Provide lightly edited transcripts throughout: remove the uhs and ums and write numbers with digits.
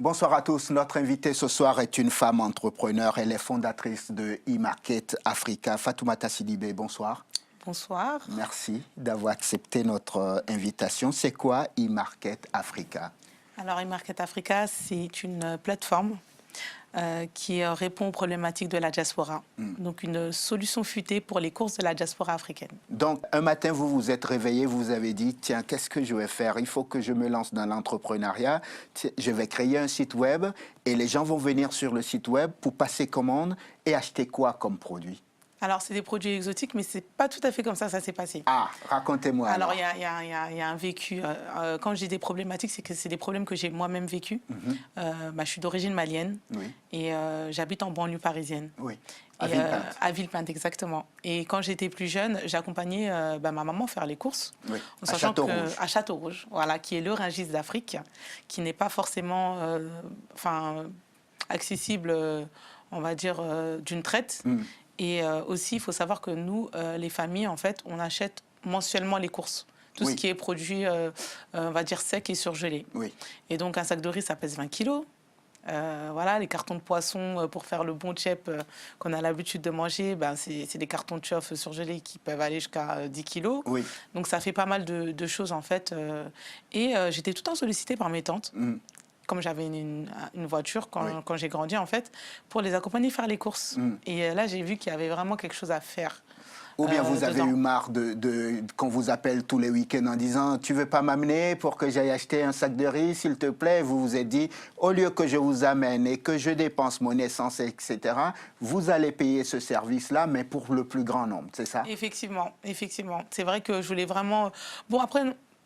Bonsoir à tous. Notre invitée ce soir est une femme entrepreneur. Elle est fondatrice de e-Market Africa. Fatoumata Sidibé, bonsoir. Bonsoir. Merci d'avoir accepté notre invitation. C'est quoi e-Market Africa? Alors, e-Market Africa, c'est une plateforme qui répond aux problématiques de la diaspora. Donc, une solution futée pour les courses de la diaspora africaine. Donc, un matin, vous vous êtes réveillé, vous avez dit, tiens, qu'est-ce que je vais faire? Il faut que je me lance dans l'entrepreneuriat. Je vais créer un site web et les gens vont venir sur le site web pour passer commande et acheter quoi comme produit? Alors, c'est des produits exotiques, mais ce n'est pas tout à fait comme ça s'est passé. Ah, racontez-moi. Alors, il y a un vécu. Quand je dis des problématiques, c'est que c'est des problèmes que j'ai moi-même vécus. Je suis d'origine malienne et j'habite en banlieue parisienne. Oui. À Villepinte, exactement. Et quand j'étais plus jeune, j'accompagnais ma maman faire les courses. Oui. En sachant à Châteaurouge, voilà, qui est le Rungis d'Afrique, qui n'est pas forcément accessible, on va dire, d'une traite. Et aussi, il faut savoir que nous, les familles, en fait, on achète mensuellement les courses. Tout ce qui est produit, on va dire, sec et surgelé. Oui. Et donc, un sac de riz, ça pèse 20 kilos. Voilà, les cartons de poisson pour faire le bon tchèp qu'on a l'habitude de manger, c'est des cartons de chauffe surgelés qui peuvent aller jusqu'à 10 kilos. Oui. Donc, ça fait pas mal de choses, en fait. Et j'étais tout le temps sollicitée par mes tantes. Comme j'avais une voiture quand j'ai grandi, en fait, pour les accompagner faire les courses. Et là, j'ai vu qu'il y avait vraiment quelque chose à faire. Ou bien vous avez eu marre qu'on vous appelle tous les week-ends en disant « Tu veux pas m'amener pour que j'aille acheter un sac de riz, s'il te plaît ?» Vous vous êtes dit « Au lieu que je vous amène et que je dépense mon essence, etc., vous allez payer ce service-là, mais pour le plus grand nombre. » C'est ça? Effectivement, effectivement. C'est vrai que je voulais vraiment... Bon, après...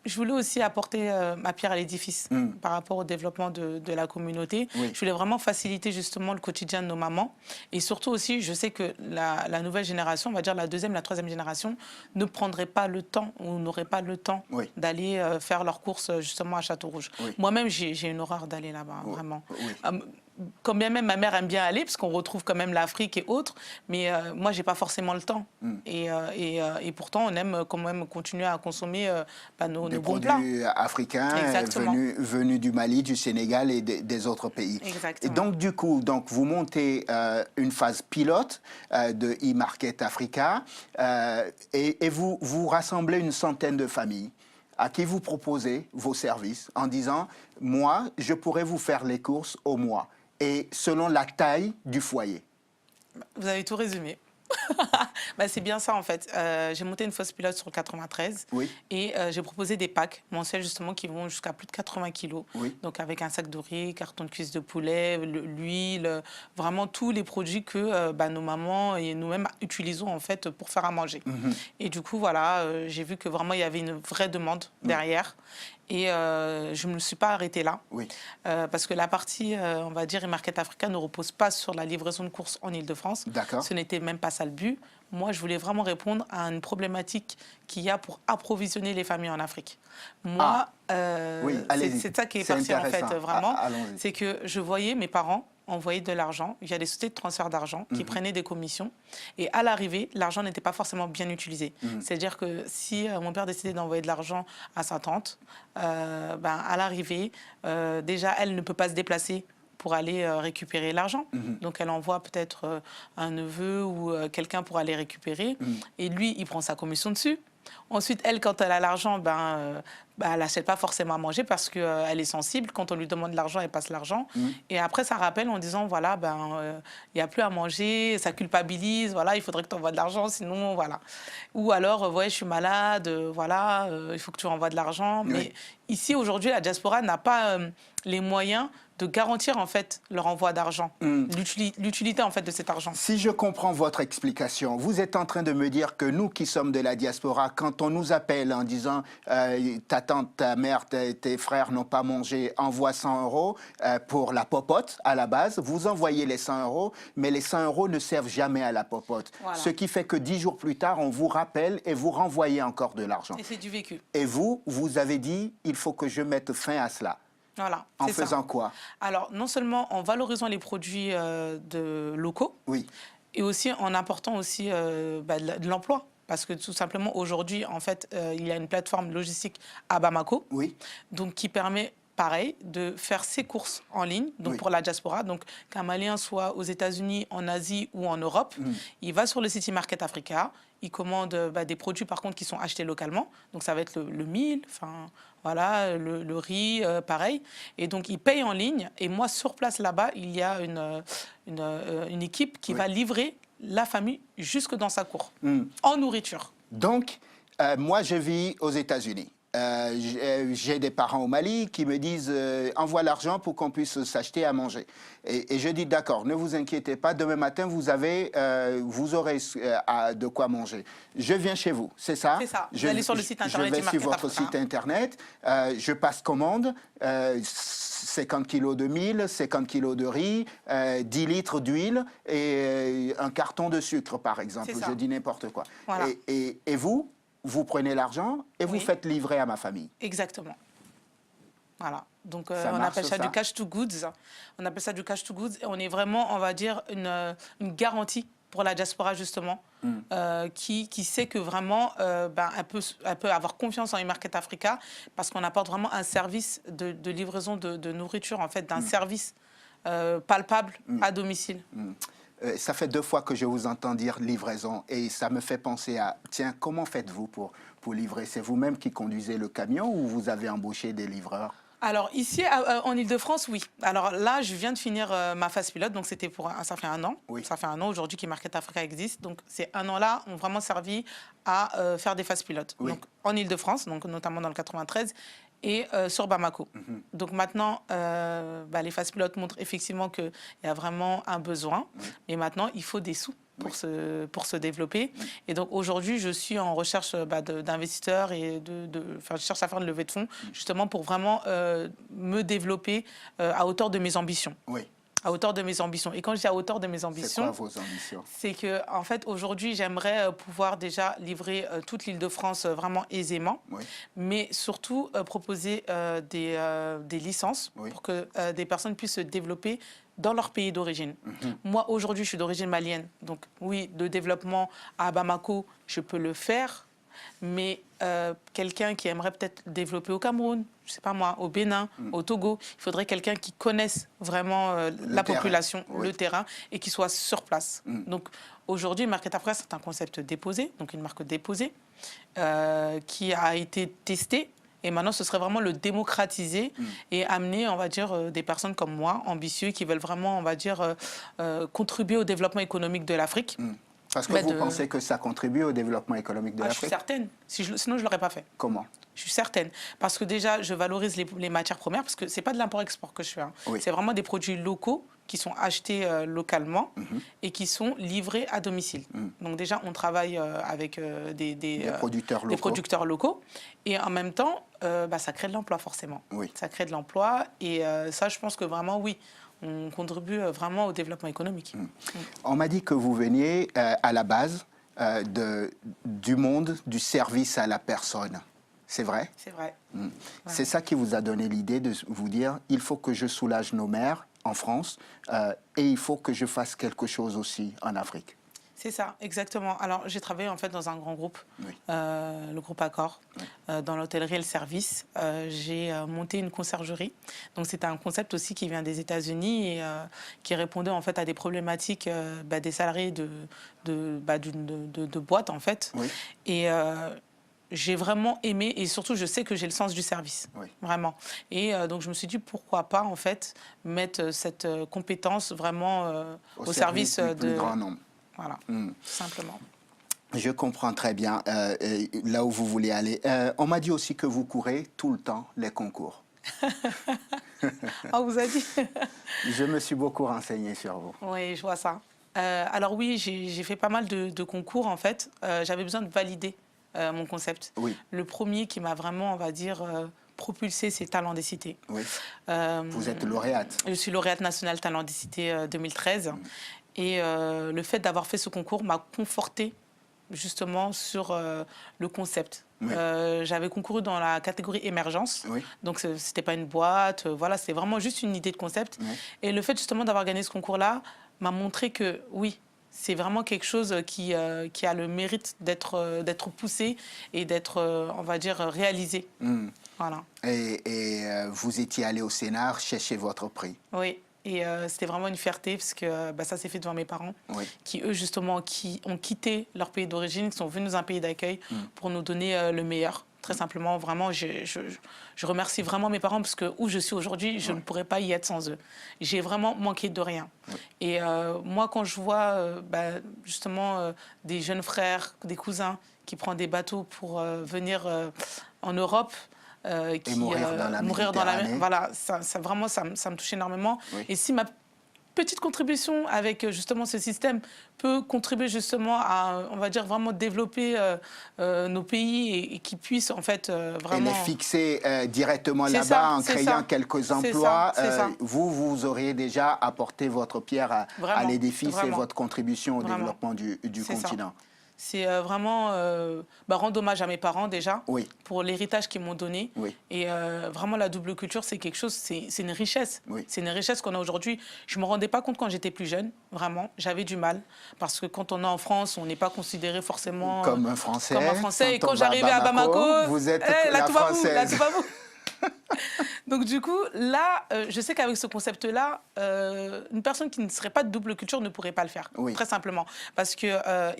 Je voulais aussi apporter ma pierre à l'édifice par rapport au développement de la communauté. Oui. Je voulais vraiment faciliter justement le quotidien de nos mamans. Et surtout aussi, je sais que la nouvelle génération, on va dire la deuxième, la troisième génération, ne prendrait pas le temps ou n'aurait pas le temps d'aller faire leurs courses justement à Châteaurouge. Oui. Moi-même, j'ai une horreur d'aller là-bas, vraiment. Oui. Quand bien même ma mère aime bien aller, parce qu'on retrouve quand même l'Afrique et autres, mais moi, je n'ai pas forcément le temps. Et pourtant, on aime quand même continuer à consommer nos bons plats. Des produits africains venus du Mali, du Sénégal et des autres pays. Exactement. Et donc, du coup, vous montez une phase pilote de e-Market Africa et vous rassemblez une centaine de familles à qui vous proposez vos services en disant « Moi, je pourrais vous faire les courses au mois. » Et selon la taille du foyer. Vous avez tout résumé. C'est bien ça en fait. J'ai monté une fausse pilote sur 93 et j'ai proposé des packs mensuels justement qui vont jusqu'à plus de 80 kilos. Oui. Donc avec un sac de riz, carton de cuisse de poulet, l'huile, vraiment tous les produits que nos mamans et nous-mêmes utilisons en fait pour faire à manger. Et du coup voilà, j'ai vu que vraiment il y avait une vraie demande derrière. Et je ne me suis pas arrêtée là, parce que la partie, on va dire, e-Market Africa ne repose pas sur la livraison de courses en Ile-de-France. Ce n'était même pas ça le but. Moi, je voulais vraiment répondre à une problématique qu'il y a pour approvisionner les familles en Afrique. Moi, c'est ça qui est parti en fait, vraiment. C'est que je voyais mes parents envoyer de l'argent via des sociétés de transfert d'argent qui prenaient des commissions. Et à l'arrivée, l'argent n'était pas forcément bien utilisé. C'est-à-dire que si mon père décidait d'envoyer de l'argent à sa tante, à l'arrivée, déjà, elle ne peut pas se déplacer pour aller récupérer l'argent. Donc, elle envoie peut-être un neveu ou quelqu'un pour aller récupérer. Et lui, il prend sa commission dessus. Ensuite, elle, quand elle a l'argent, elle n'achète pas forcément à manger parce qu'elle est sensible. Quand on lui demande de l'argent, elle passe l'argent. Et après, ça rappelle en disant, voilà, il n'y a plus à manger, ça culpabilise, voilà, il faudrait que tu envoies de l'argent, sinon, voilà. Ou alors, je suis malade, voilà, il faut que tu envoies de l'argent. Mais ici, aujourd'hui, la diaspora n'a pas les moyens de garantir en fait leur envoi d'argent, l'utilité en fait de cet argent. Si je comprends votre explication, vous êtes en train de me dire que nous qui sommes de la diaspora, quand on nous appelle en disant ta tante, ta mère, tes frères n'ont pas mangé, envoie 100 € pour la popote à la base, vous envoyez les 100 €, mais les 100 € ne servent jamais à la popote. Voilà. Ce qui fait que 10 jours plus tard, on vous rappelle et vous renvoyez encore de l'argent. Et c'est du vécu. Et vous avez dit, il faut que je mette fin à cela. Voilà, en faisant quoi? Alors, non seulement en valorisant les produits locaux, et aussi en apportant aussi de l'emploi. Parce que tout simplement, aujourd'hui, en fait, il y a une plateforme logistique à Bamako, donc qui permet pareil, de faire ses courses en ligne, donc pour la diaspora. Donc, qu'un Malien soit aux États-Unis, en Asie ou en Europe, il va sur le City Market Africa, il commande des produits, par contre, qui sont achetés localement. Donc, ça va être le mil, enfin, voilà, le riz, pareil. Et donc, il paye en ligne. Et moi, sur place, là-bas, il y a une équipe qui va livrer la famille jusque dans sa cour, en nourriture. Donc, moi, je vis aux États-Unis. J'ai des parents au Mali qui me disent envoie l'argent pour qu'on puisse s'acheter à manger. Et je dis d'accord, ne vous inquiétez pas, demain matin vous aurez de quoi manger. Je viens chez vous, c'est ça? C'est ça. Vous allez sur le site internet. Je vais sur votre site internet, je passe commande, 50 kilos de mil, 50 kilos de riz, 10 litres d'huile et un carton de sucre par exemple. Je dis n'importe quoi. Voilà. Et vous prenez l'argent et vous faites livrer à ma famille. Exactement. Voilà. Donc, on appelle ça du cash to goods. On appelle ça du cash to goods. Et on est vraiment, on va dire, une garantie pour la diaspora, justement, qui sait que vraiment, elle peut avoir confiance en e-Market Africa parce qu'on apporte vraiment un service de livraison de nourriture, en fait, d'un service palpable à domicile. Ça fait 2 fois que je vous entends dire livraison et ça me fait penser à, tiens, comment faites-vous pour livrer? C'est vous-même qui conduisez le camion ou vous avez embauché des livreurs? Alors ici, en Ile-de-France, oui. Alors là, je viens de finir ma phase pilote, donc c'était ça fait 1 an. Ça fait 1 an aujourd'hui qu'e-Market Africa existe. Donc ces 1 an-là ont vraiment servi à faire des phases pilotes. Donc en Ile-de-France, donc notamment dans le 93, et sur Bamako. Donc maintenant, les phases pilotes montrent effectivement qu'il y a vraiment un besoin. Mais maintenant, il faut des sous pour se développer. Et donc aujourd'hui, je suis en recherche d'investisseurs et je cherche à faire une levée de fonds, justement pour vraiment me développer à hauteur de mes ambitions. À hauteur de mes ambitions. Et quand je dis à hauteur de mes ambitions, c'est quoi vos ambitions? C'est que, en fait, aujourd'hui, j'aimerais pouvoir déjà livrer toute l'Île-de-France vraiment aisément, mais surtout proposer des licences pour que des personnes puissent se développer dans leur pays d'origine. Moi, aujourd'hui, je suis d'origine malienne. Donc, oui, le développement à Bamako, je peux le faire. Mais quelqu'un qui aimerait peut-être développer au Cameroun, je ne sais pas moi, au Bénin, au Togo, il faudrait quelqu'un qui connaisse vraiment la population, le terrain, et qui soit sur place. Donc aujourd'hui, Market Africa, c'est un concept déposé, donc une marque déposée, qui a été testée. Et maintenant, ce serait vraiment le démocratiser et amener, on va dire, des personnes comme moi, ambitieux, qui veulent vraiment, on va dire, contribuer au développement économique de l'Afrique. Parce que vous pensez que ça contribue au développement économique de l'Afrique? Je suis certaine. Sinon, je ne l'aurais pas fait. Comment? Je suis certaine. Parce que déjà, je valorise les matières premières, parce que ce n'est pas de l'import-export que je fais. C'est vraiment des produits locaux qui sont achetés localement et qui sont livrés à domicile. Donc déjà, on travaille avec des producteurs locaux. Et en même temps, ça crée de l'emploi, forcément. Ça crée de l'emploi. Et ça, je pense que vraiment, oui, on contribue vraiment au développement économique. On m'a dit que vous veniez à la base du monde du service à la personne. C'est vrai? C'est vrai. C'est ça qui vous a donné l'idée de vous dire il faut que je soulage nos mères en France et il faut que je fasse quelque chose aussi en Afrique. C'est ça, exactement. Alors, j'ai travaillé en fait dans un grand groupe, le groupe Accor, dans l'hôtellerie et le service. J'ai monté une conciergerie. Donc, c'était un concept aussi qui vient des États-Unis et qui répondait en fait à des problématiques des salariés de boîtes en fait. Et j'ai vraiment aimé et surtout, je sais que j'ai le sens du service, vraiment. Et donc, je me suis dit pourquoi pas en fait mettre cette compétence vraiment au service du plus grand nombre. Voilà, tout simplement. Je comprends très bien là où vous voulez aller. On m'a dit aussi que vous courez tout le temps les concours. On vous a dit? Je me suis beaucoup renseigné sur vous. Oui, je vois ça. Alors oui, j'ai fait pas mal de concours en fait. J'avais besoin de valider mon concept. Le premier qui m'a vraiment, on va dire, propulsé, c'est Talent des Cités. Vous êtes lauréate? Je suis lauréate nationale Talent des Cités 2013. Et le fait d'avoir fait ce concours m'a confortée justement sur le concept. J'avais concouru dans la catégorie émergence, donc ce n'était pas une boîte, voilà, c'était vraiment juste une idée de concept. Et le fait justement d'avoir gagné ce concours-là m'a montré que oui, c'est vraiment quelque chose qui a le mérite d'être poussé et d'être, on va dire, réalisé. Voilà. Et vous étiez allé au Sénat chercher votre prix. Oui. Et c'était vraiment une fierté parce que ça s'est fait devant mes parents, qui eux justement ont quitté leur pays d'origine, sont venus dans un pays d'accueil pour nous donner le meilleur. Très simplement, vraiment, je remercie vraiment mes parents parce que où je suis aujourd'hui, je ne pourrais pas y être sans eux. J'ai vraiment manqué de rien. Et moi, quand je vois justement des jeunes frères, des cousins qui prennent des bateaux pour venir en Europe, mourir dans la mer. Voilà, ça me touche énormément. Et si ma petite contribution avec justement ce système peut contribuer justement à, on va dire, vraiment développer nos pays et qui puissent en fait vraiment... Et les fixer directement là-bas en créant quelques emplois, vous auriez déjà apporté votre pierre à l'édifice et votre contribution au développement du continent. C'est vraiment rendre hommage à mes parents déjà pour l'héritage qu'ils m'ont donné. Et vraiment, la double culture, c'est quelque chose, c'est une richesse. C'est une richesse qu'on a aujourd'hui. Je ne me rendais pas compte quand j'étais plus jeune, vraiment. J'avais du mal. Parce que quand on est en France, on n'est pas considéré forcément comme un Français. Et quand j'arrivais à Bamako, vous êtes la Française. Là, tout va vous. Donc du coup, là, je sais qu'avec ce concept-là, une personne qui ne serait pas de double culture ne pourrait pas le faire, très simplement. Parce que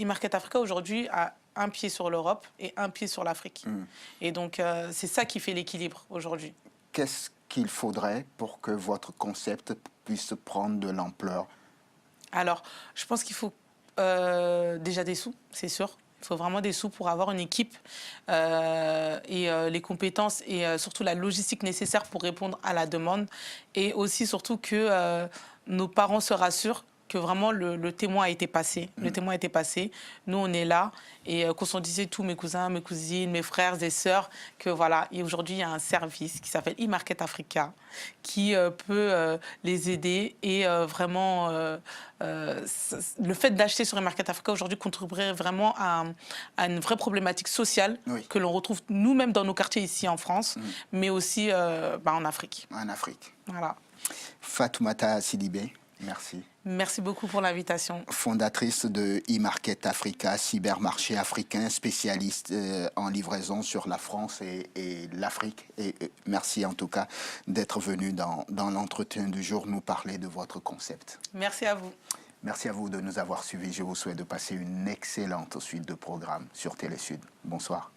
e-Market Africa, aujourd'hui, a un pied sur l'Europe et un pied sur l'Afrique. Et donc, c'est ça qui fait l'équilibre aujourd'hui. Qu'est-ce qu'il faudrait pour que votre concept puisse prendre de l'ampleur? Alors, je pense qu'il faut déjà des sous, c'est sûr. Il faut vraiment des sous pour avoir une équipe et les compétences et surtout la logistique nécessaire pour répondre à la demande. Et aussi, surtout, que nos parents se rassurent que vraiment le témoin a été passé. Le témoin a été passé. Nous, on est là. Et conscientiser tous mes cousins, mes cousines, mes frères et sœurs que voilà. Et aujourd'hui, il y a un service qui s'appelle e-Market Africa qui peut les aider. Et vraiment, le fait d'acheter sur e-Market Africa aujourd'hui contribuerait vraiment à une vraie problématique sociale que l'on retrouve nous-mêmes dans nos quartiers ici en France, mais aussi en Afrique. En Afrique. Voilà. Fatoumata Sidibé, merci. Merci beaucoup pour l'invitation. Fondatrice de e-Market Africa, cybermarché africain, spécialiste en livraison sur la France et l'Afrique. Et merci en tout cas d'être venu dans l'entretien du jour nous parler de votre concept. Merci à vous. Merci à vous de nous avoir suivis. Je vous souhaite de passer une excellente suite de programmes sur Télé Sud. Bonsoir.